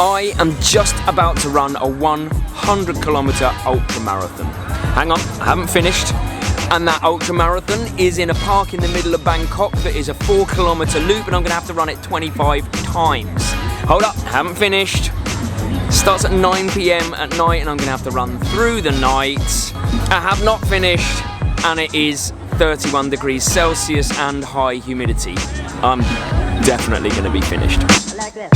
I am just about to run a 100-kilometer ultra marathon. Hang on, I haven't finished. And that ultra marathon is in a park in the middle of Bangkok that is a 4-kilometer loop, and I'm gonna have to run it 25 times. Hold up, haven't finished. Starts at 9 p.m. at night, and I'm gonna have to run through the night. I have not finished, and it is 31 degrees Celsius and high humidity. I'm definitely gonna be finished. Like this.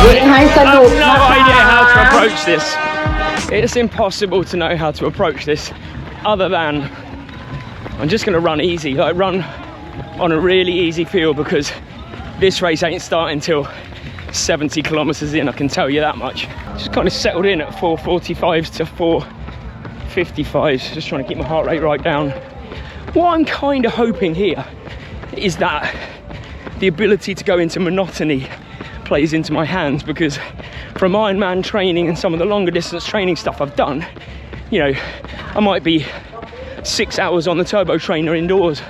I have no idea how to approach this. It's impossible to know how to approach this other than I'm just going to run easy. Like run on a really easy field, because this race ain't starting till 70 kilometers in, I can tell you that much. Just kind of settled in at 4:45s to 4:55s, just trying to keep my heart rate right down. What I'm kind of hoping here is that the ability to go into monotony plays into my hands, because from Ironman training and some of the longer distance training stuff I've done, you know, I might be 6 hours on the turbo trainer indoors,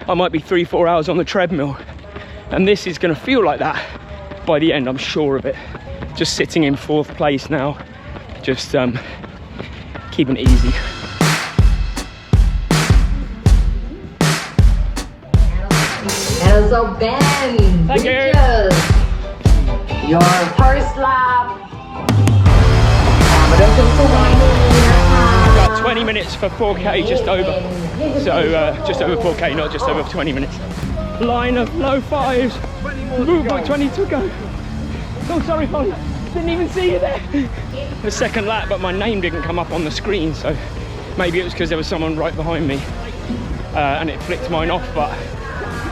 I might be 3-4 hours on the treadmill, and this is going to feel like that by the end, I'm sure of it. Just sitting in 4th place now, just keeping it easy. And so Ben, thank you. Your first lap. About 20 minutes for 4K, just over. So just over 4K, not just over 20 minutes. Line of low 5s. Move by 20 to go. Oh, sorry, Holly. Didn't even see you there. The second lap, but my name didn't come up on the screen, so maybe it was because there was someone right behind me and it flicked mine off. But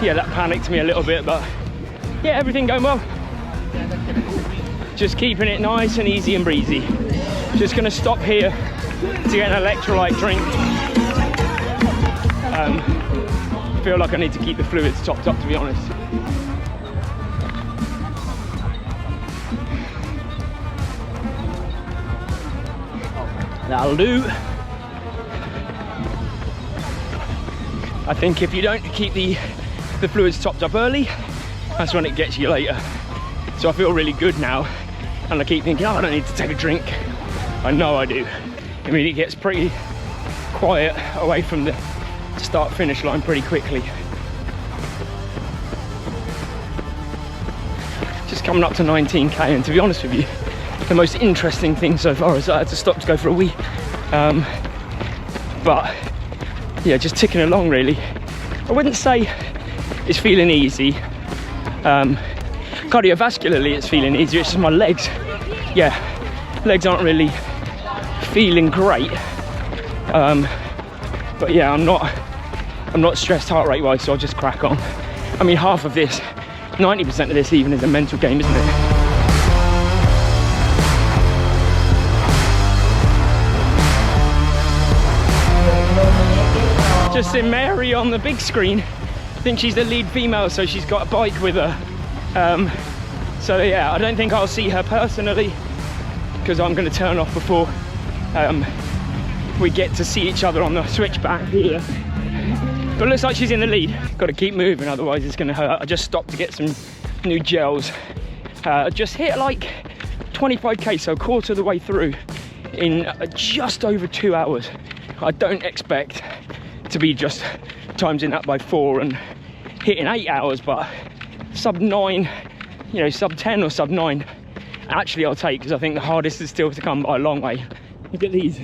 yeah, that panicked me a little bit. But yeah, everything going well. Just keeping it nice and easy and breezy. Just gonna stop here to get an electrolyte drink. I feel like I need to keep the fluids topped up, to be honest. That'll do. I think if you don't keep the fluids topped up early, that's when it gets you later. So I feel really good now, and I keep thinking, oh, I don't need to take a drink. I know I do. I mean, it gets pretty quiet away from the start-finish line pretty quickly. Just coming up to 19K, and to be honest with you, the most interesting thing so far is I had to stop to go for a wee. But yeah, just ticking along really. I wouldn't say it's feeling easy. Cardiovascularly it's feeling easier, it's just my legs. Yeah, legs aren't really feeling great. But yeah, I'm not stressed heart rate wise, so I'll just crack on. I mean, half of this, 90% of this even is a mental game, isn't it? Just seen Mary on the big screen. I think she's the lead female, so she's got a bike with her. So yeah, I don't think I'll see her personally, because I'm going to turn off before we get to see each other on the switchback here. But it looks like she's in the lead. Got to keep moving, otherwise it's going to hurt. I just stopped to get some new gels. Just hit like 25k, so a quarter of the way through in just over 2 hours. I don't expect to be just timesing that by 4 and hitting 8 hours, but sub 9, you know, sub 10 or sub 9, actually I'll take, because I think the hardest is still to come by a long way. Look at these.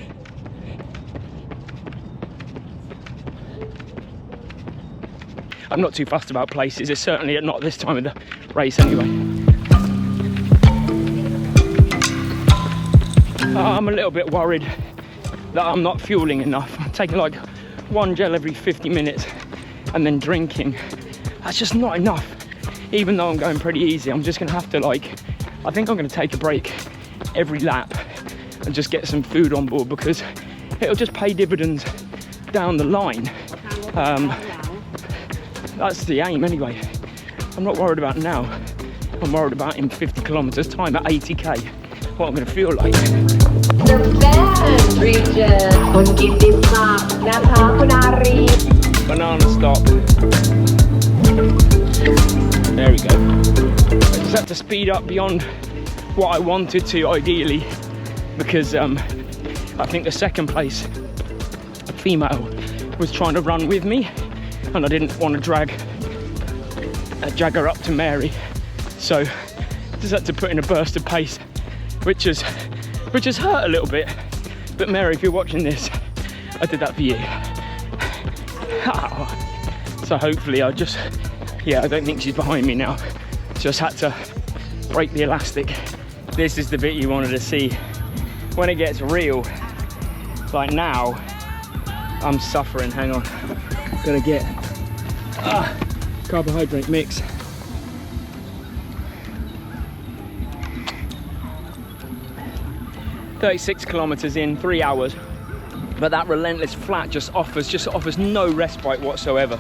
I'm not too fussed about places, it's certainly not this time of the race anyway. I'm a little bit worried that I'm not fueling enough. I'm taking like 1 gel every 50 minutes and then drinking. That's just not enough. Even though I'm going pretty easy, I'm just gonna have to I think I'm gonna take a break every lap and just get some food on board, because it'll just pay dividends down the line. That's the aim anyway. I'm not worried about now. I'm worried about in 50 kilometers time at 80k, what I'm gonna feel like. the band region คุณกิตติศักดิ์นะคะคุณอารี Banana stop. There we go. I just had to speed up beyond what I wanted to ideally because I think the second place female was trying to run with me and I didn't want to drag her up to Mary, so just had to put in a burst of pace, which has hurt a little bit. But Mary, if you're watching this, I did that for you. So hopefully I don't think she's behind me now. Just had to break the elastic. This is the bit you wanted to see. When it gets real, like now, I'm suffering. Hang on, gonna get carbohydrate mix. "36 kilometers in 3 hours, but that relentless flat just offers no respite whatsoever.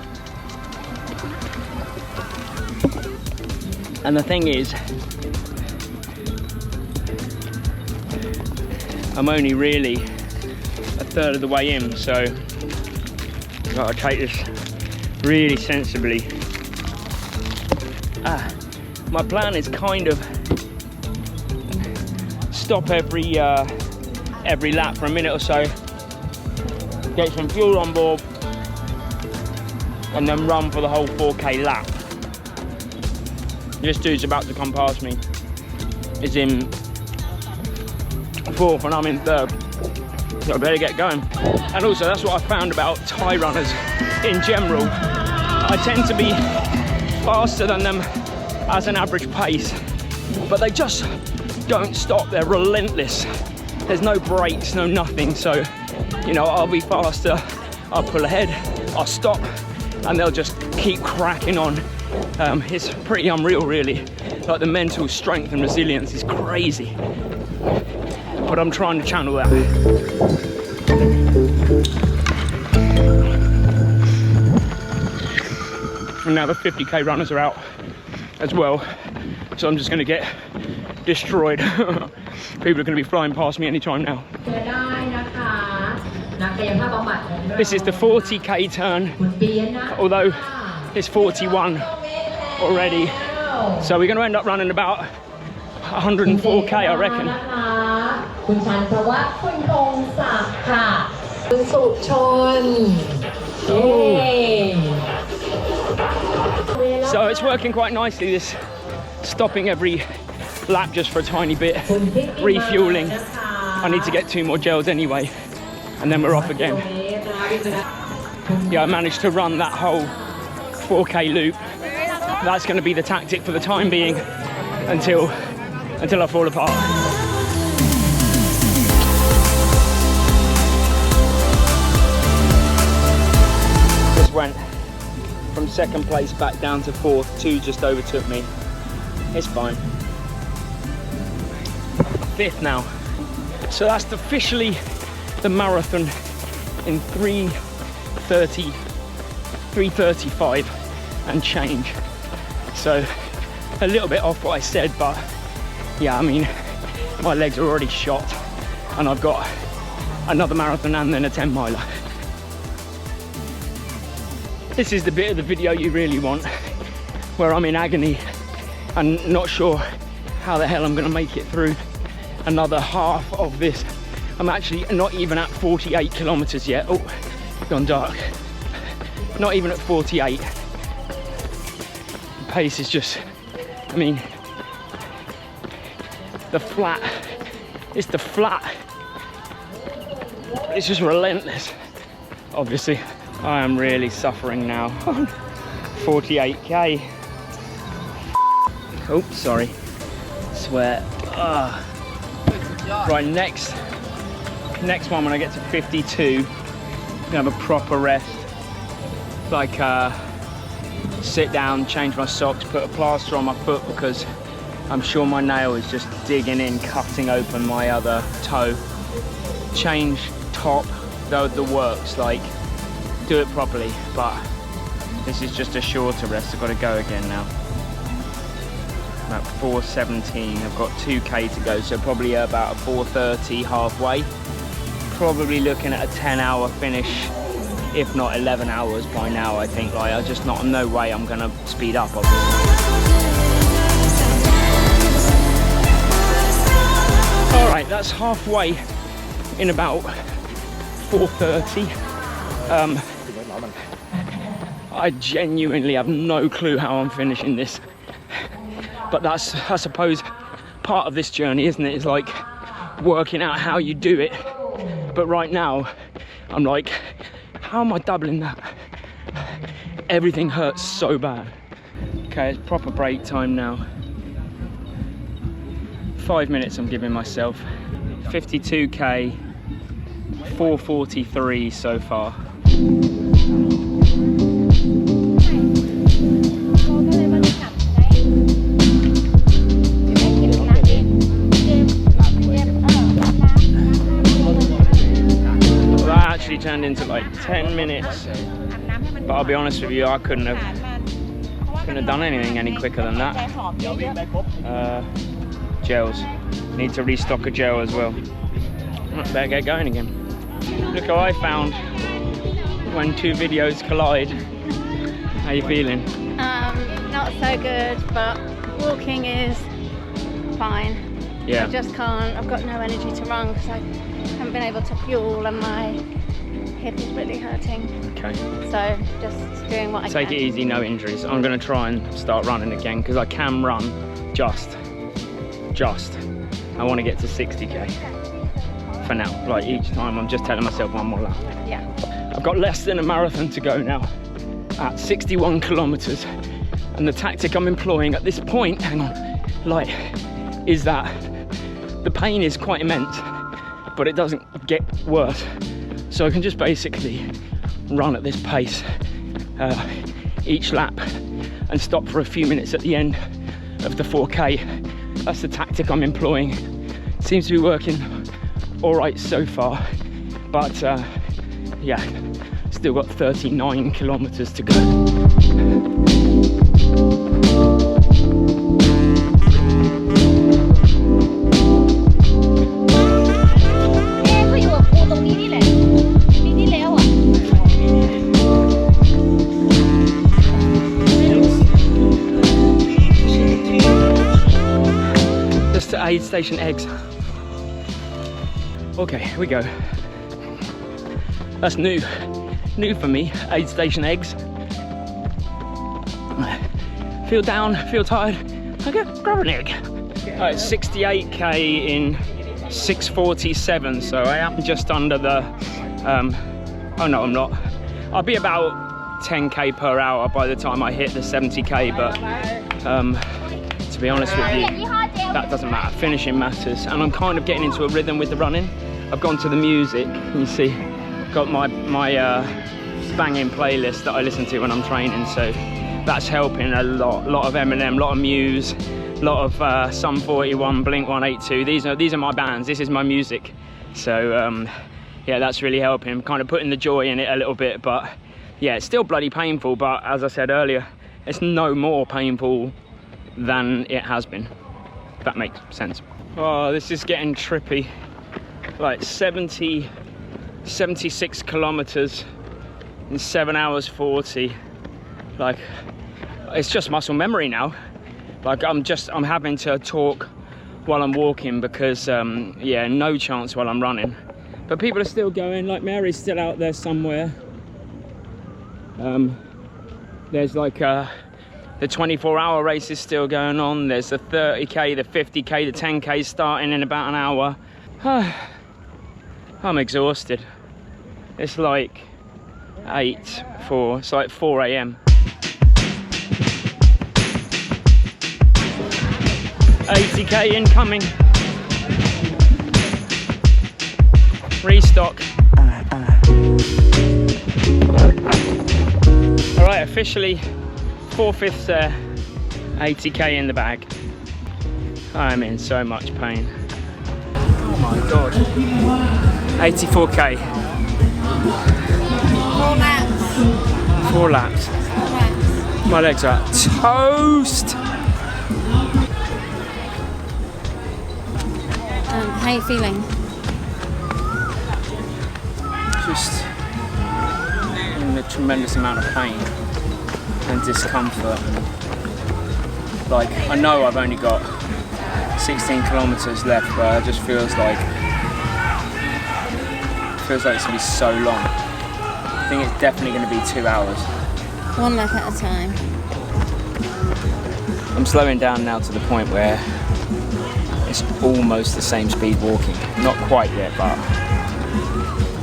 And the thing is, I'm only really a third of the way in, so I've got to take this really sensibly. My plan is kind of stop every lap for a minute or so, get some fuel on board, and then run for the whole 4k lap. This dude's about to come past me. He's in 4th and I'm in 3rd. So I better get going. And also that's what I found about Thai runners in general. I tend to be faster than them as an average pace, but they just don't stop. They're relentless. There's no brakes, no nothing. So, you know, I'll be faster, I'll pull ahead, I'll stop, and they'll just keep cracking on. It's pretty unreal, really. Like, the mental strength and resilience is crazy. But I'm trying to channel that. And now the 50k runners are out as well, so I'm just going to get destroyed. People are going to be flying past me anytime now. This is the 40k turn, although it's 41 already, so we're going to end up running about 104k, I reckon. คุณชันทวัฒน์คุณพงศักดิ์ค่ะคุณสุชน So it's working quite nicely, this stopping every lap just for a tiny bit, refueling. I need to get 2 more gels anyway, and then we're off again. Yeah, I managed to run that whole 4k loop. That's going to be the tactic for the time being until I fall apart. Just went from 2nd place back down to 4th. 2 just overtook me. It's fine. 5th now. So that's officially the marathon in 3:35 and change. So a little bit off what I said, but yeah, I mean, my legs are already shot and I've got another marathon and then a 10 miler. This is the bit of the video you really want, where I'm in agony and not sure how the hell I'm going to make it through another half of this. I'm actually not even at 48 kilometers yet. Oh, gone dark. Not even at 48. The pace is just, I mean, the flat, it's the flat. It's just relentless. Obviously, I am really suffering now. 48k. Oh, sorry. Sweat. Right, next one when I get to 52, I'm gonna have a proper rest. Like sit down, change my socks, put a plaster on my foot because I'm sure my nail is just digging in, cutting open my other toe. Change top, the works, like do it properly, but this is just a shorter rest. I've got to go again now. about 4:17. I've got 2k to go, so probably about a 4:30 halfway. Probably looking at a 10-hour finish, if not 11 hours by now. I think like no way I'm gonna speed up, obviously. All right, that's halfway in about 4:30. I genuinely have no clue how I'm finishing this, but that's, I suppose, part of this journey, isn't it? It's like working out how you do it. But right now, I'm like, how am I doubling that? Everything hurts so bad. Okay, it's proper break time now. 5 minutes I'm giving myself. 52k, 4:43 so far. Turned into like 10 minutes, but I'll be honest with you, I couldn't have done anything any quicker than that. Gels, need to restock a gel as well. Better get going again. Look how I found when two videos collide. How you feeling? Not so good, but walking is fine. Yeah. I just can't, I've got no energy to run because I haven't been able to fuel and my hip is really hurting. Okay. So just doing what I can. Take it easy, no injuries. I'm going to try and start running again because I can run just. I want to get to 60k for now. Like each time I'm just telling myself one more lap. Yeah. I've got less than a marathon to go now at 61 kilometers, and the tactic I'm employing at this point, hang on, like, is that the pain is quite immense, but it doesn't get worse. So I can just basically run at this pace each lap and stop for a few minutes at the end of the 4k. That's the tactic I'm employing. Seems to be working all right so far, but yeah, still got 39 kilometers to go. Aid station eggs. Okay, here we go. That's new for me, aid station eggs. Feel down, feel tired, okay, grab an egg. Alright, 68k in 6:47, so I am just under the, oh no I'm not. I'll be about 10k per hour by the time I hit the 70k, but to be honest with you, that doesn't matter. Finishing matters, and I'm kind of getting into a rhythm with the running. I've gone to the music, you see, got my banging playlist that I listen to when I'm training, so that's helping a lot. A lot of Eminem, a lot of Muse, a lot of Sum 41, Blink 182. These are my bands. This is my music. So yeah, that's really helping. I'm kind of putting the joy in it a little bit, but yeah, it's still bloody painful. But as I said earlier, it's no more painful than it has been. If that makes sense. Oh, this is getting trippy. Like 76 kilometers in 7 hours 40. Like, it's just muscle memory now. Like I'm having to talk while I'm walking because yeah, no chance while I'm running. But people are still going. Like Mary's still out there somewhere. There's like the 24-hour race is still going on. There's the 30k, the 50k, the 10k starting in about an hour. I'm exhausted. It's like 4 a.m. 80k incoming. Restock. All right, officially 4/5 there. 80k in the bag. I'm in so much pain. Oh my god. 84k. 4 laps. 4 laps. My legs are toast. How are you feeling? Just in a tremendous amount of pain and discomfort. And, like, I know I've only got 16 kilometers left, but it just feels like it's gonna be so long. I think it's definitely gonna be 2 hours. One lap at a time. I'm slowing down now to the point where it's almost the same speed walking. Not quite yet, but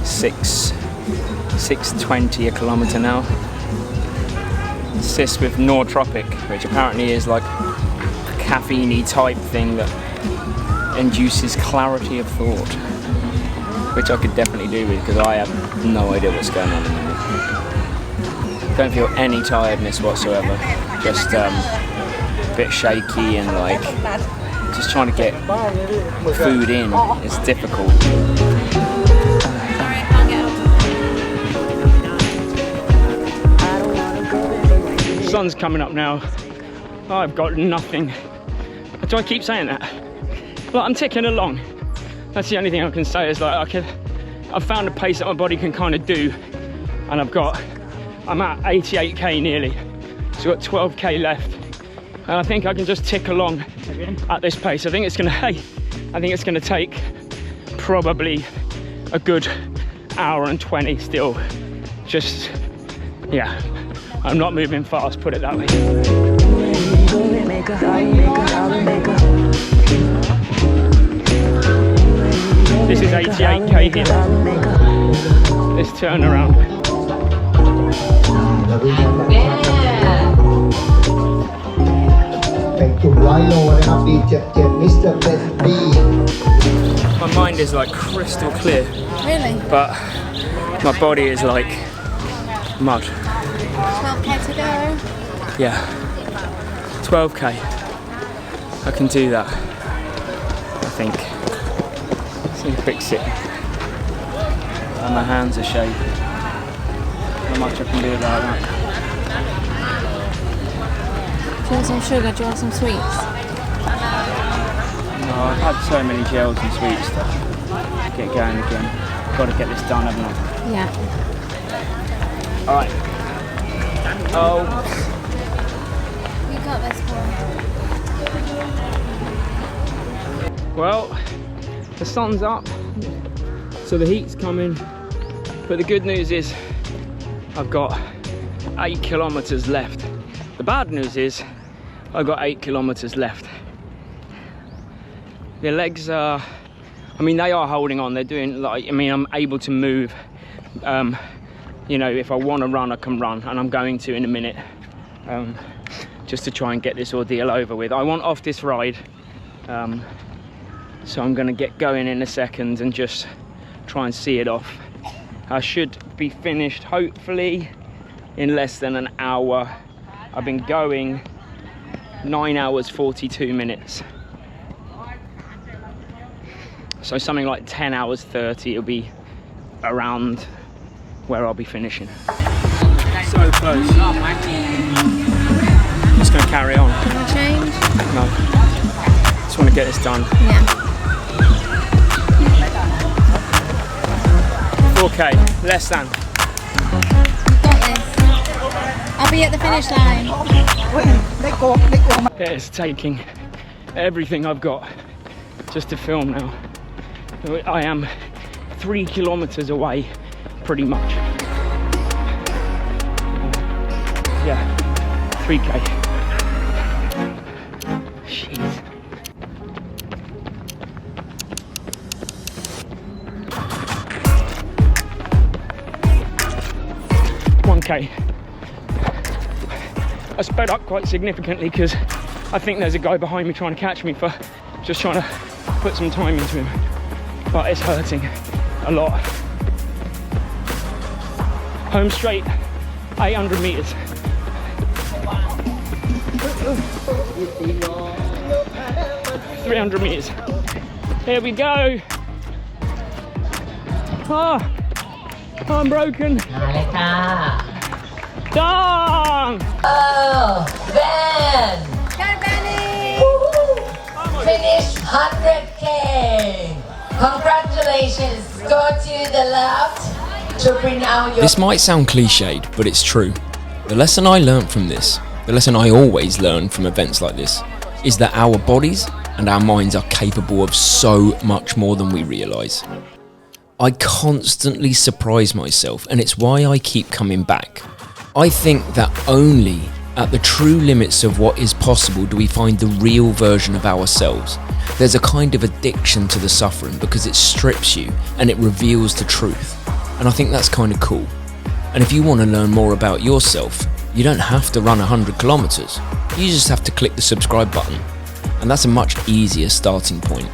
6:20 a kilometre now. Assists with Nootropic, which apparently is like a caffeine-y type thing that induces clarity of thought, which I could definitely do with because I have no idea what's going on in there. Don't feel any tiredness whatsoever. Just a bit shaky and like just trying to get food in is difficult. Sun's coming up now. I've got nothing. Do I keep saying that? Like, I'm ticking along. That's the only thing I can say is like I've found a pace that my body can kind of do, and I'm at 88k nearly, so I've got 12k left, and I think I can just tick along at this pace. I think it's gonna take probably a good hour and 20 still. Just, yeah, I'm not moving fast, put it that way. This is 88k here, this turnaround. My mind is like crystal clear. Really? But my body is like mud. 12k to go. Yeah, 12k. I can do that, I think. Let's need to fix it. And my hands are shaking. How much I can do about that. Do you want some sugar? Do you want some sweets? No, I've had so many gels and sweets to get going again. Got to get this done, haven't I? Yeah. Alright. Oh. You got this, boy. Well, the sun's up, so the heat's coming, but the good news is I've got 8 kilometers left. The bad news is I've got 8 kilometers left. The legs are, they are holding on. They're doing like, I'm able to move. You know, if I want to run, I can run, and I'm going to in a minute, just to try and get this ordeal over with. I want off this ride, so I'm going to get going in a second and just try and see it off. I should be finished hopefully in less than an hour. I've been going 9 hours 42 minutes. So something like 10 hours 30, it'll be around where I'll be finishing. So close. I'm just going to carry on. Do you want to change? No. Just want to get this done. Yeah. 4k, less than. You got this. I'll be at the finish line. It's taking everything I've got just to film now. I am 3 kilometers away, pretty much. Yeah, 3k. Jeez. Okay, I sped up quite significantly because I think there's a guy behind me trying to catch me for just trying to put some time into him, but it's hurting a lot. Home straight, 800 meters. $300 meters. Here we go. Oh, I'm broken. Done! Oh, Ben! Go, Benny! Finish 100k! Okay. Congratulations. Go to the left to bring out your... This might sound cliched, but it's true. The lesson I learned from this, the lesson I always learn from events like this, is that our bodies and our minds are capable of so much more than we realise. I constantly surprise myself, and it's why I keep coming back. I think that only at the true limits of what is possible do we find the real version of ourselves. There's a kind of addiction to the suffering because it strips you and it reveals the truth. And I think that's kind of cool. And if you want to learn more about yourself, you don't have to run 100 kilometers. You just have to click the subscribe button. And that's a much easier starting point.